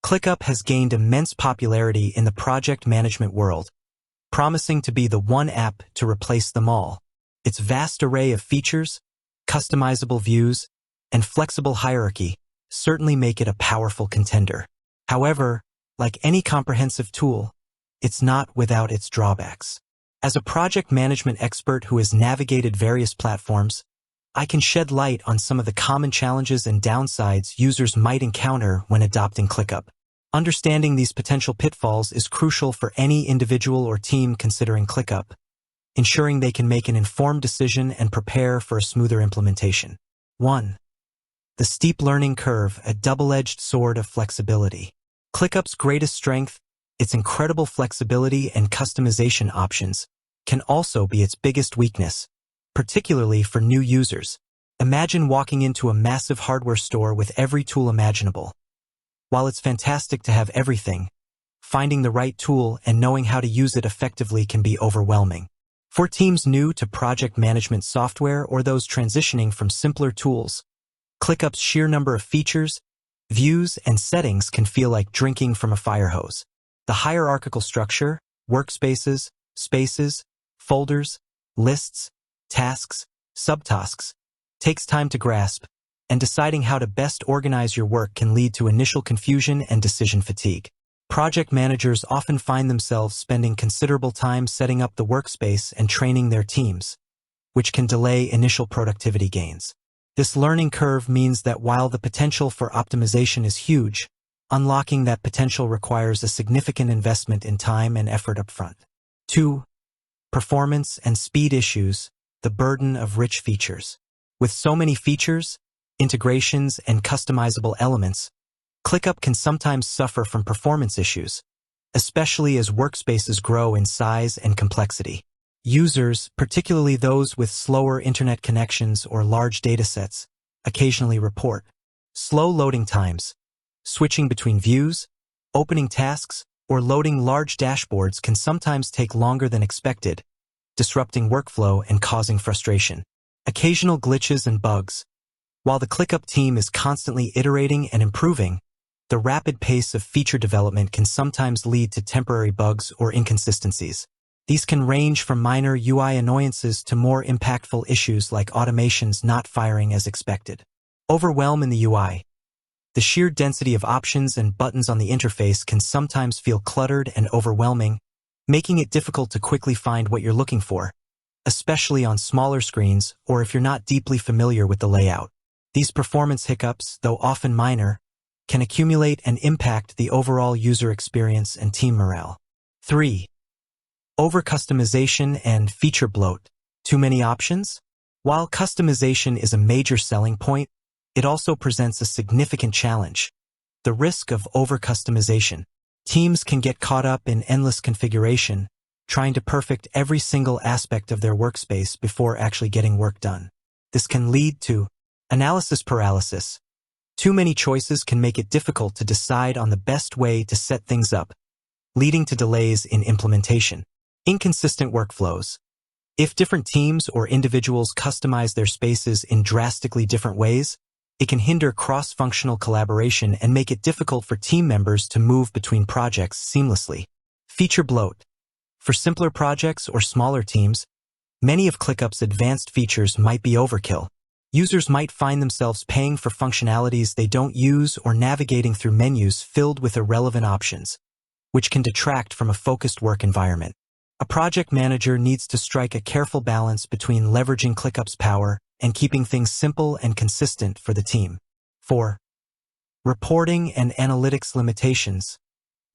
ClickUp has gained immense popularity in the project management world, promising to be the one app to replace them all. Its vast array of features, customizable views, and flexible hierarchy certainly make it a powerful contender. However, like any comprehensive tool, it's not without its drawbacks. As a project management expert who has navigated various platforms, I can shed light on some of the common challenges and downsides users might encounter when adopting ClickUp. Understanding these potential pitfalls is crucial for any individual or team considering ClickUp, ensuring they can make an informed decision and prepare for a smoother implementation. 1. The steep learning curve, a double-edged sword of flexibility. ClickUp's greatest strength, its incredible flexibility and customization options, can also be its biggest weakness, particularly for new users. Imagine walking into a massive hardware store with every tool imaginable. While it's fantastic to have everything, finding the right tool and knowing how to use it effectively can be overwhelming. For teams new to project management software or those transitioning from simpler tools, ClickUp's sheer number of features, views, and settings can feel like drinking from a fire hose. The hierarchical structure, workspaces, spaces, folders, lists, tasks, subtasks, takes time to grasp, and deciding how to best organize your work can lead to initial confusion and decision fatigue. Project managers often find themselves spending considerable time setting up the workspace and training their teams, which can delay initial productivity gains. This learning curve means that while the potential for optimization is huge, unlocking that potential requires a significant investment in time and effort upfront. 2. Performance and speed issues, the burden of rich features. With so many features, integrations, and customizable elements, ClickUp can sometimes suffer from performance issues, especially as workspaces grow in size and complexity. Users, particularly those with slower internet connections or large datasets, occasionally report slow loading times. Switching between views, opening tasks, or loading large dashboards can sometimes take longer than expected, disrupting workflow and causing frustration. Occasional glitches and bugs. While the ClickUp team is constantly iterating and improving, the rapid pace of feature development can sometimes lead to temporary bugs or inconsistencies. These can range from minor UI annoyances to more impactful issues like automations not firing as expected. Overwhelm in the UI. The sheer density of options and buttons on the interface can sometimes feel cluttered and overwhelming, making it difficult to quickly find what you're looking for, especially on smaller screens or if you're not deeply familiar with the layout. These performance hiccups, though often minor, can accumulate and impact the overall user experience and team morale. 3. Over-customization and feature bloat. Too many options? While customization is a major selling point, it also presents a significant challenge: the risk of over-customization. Teams can get caught up in endless configuration, trying to perfect every single aspect of their workspace before actually getting work done. This can lead to analysis paralysis. Too many choices can make it difficult to decide on the best way to set things up, leading to delays in implementation. Inconsistent workflows. If different teams or individuals customize their spaces in drastically different ways, it can hinder cross-functional collaboration and make it difficult for team members to move between projects seamlessly. Feature bloat. For simpler projects or smaller teams, many of ClickUp's advanced features might be overkill. Users might find themselves paying for functionalities they don't use or navigating through menus filled with irrelevant options, which can detract from a focused work environment. A project manager needs to strike a careful balance between leveraging ClickUp's power and keeping things simple and consistent for the team. 4. Reporting and analytics limitations.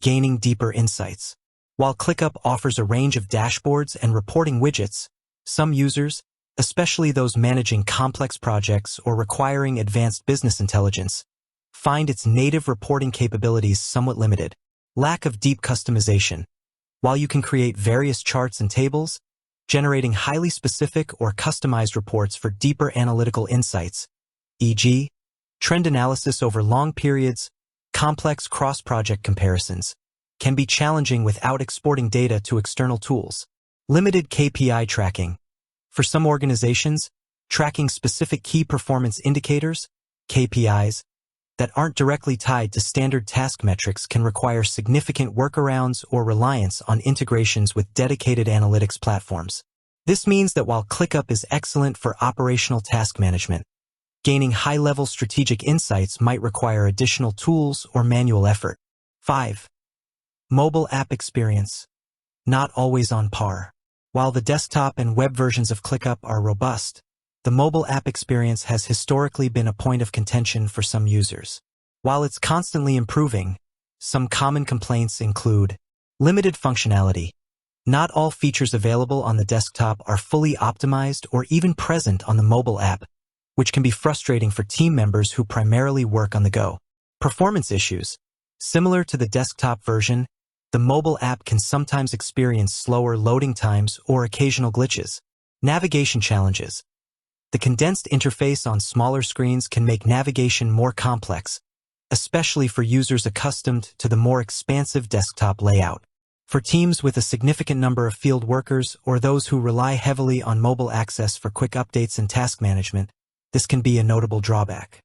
Gaining deeper insights. While ClickUp offers a range of dashboards and reporting widgets, some users, especially those managing complex projects or requiring advanced business intelligence, find its native reporting capabilities somewhat limited. Lack of deep customization. While you can create various charts and tables, generating highly specific or customized reports for deeper analytical insights, e.g., trend analysis over long periods, complex cross-project comparisons, can be challenging without exporting data to external tools. Limited KPI tracking. For some organizations, tracking specific key performance indicators, KPIs, that aren't directly tied to standard task metrics can require significant workarounds or reliance on integrations with dedicated analytics platforms. This means that while ClickUp is excellent for operational task management, gaining high-level strategic insights might require additional tools or manual effort. 5. Mobile app experience. Not always on par. While the desktop and web versions of ClickUp are robust, the mobile app experience has historically been a point of contention for some users. While it's constantly improving, some common complaints include limited functionality. Not all features available on the desktop are fully optimized or even present on the mobile app, which can be frustrating for team members who primarily work on the go. Performance issues. Similar to the desktop version, the mobile app can sometimes experience slower loading times or occasional glitches. Navigation challenges. The condensed interface on smaller screens can make navigation more complex, especially for users accustomed to the more expansive desktop layout. For teams with a significant number of field workers or those who rely heavily on mobile access for quick updates and task management, this can be a notable drawback.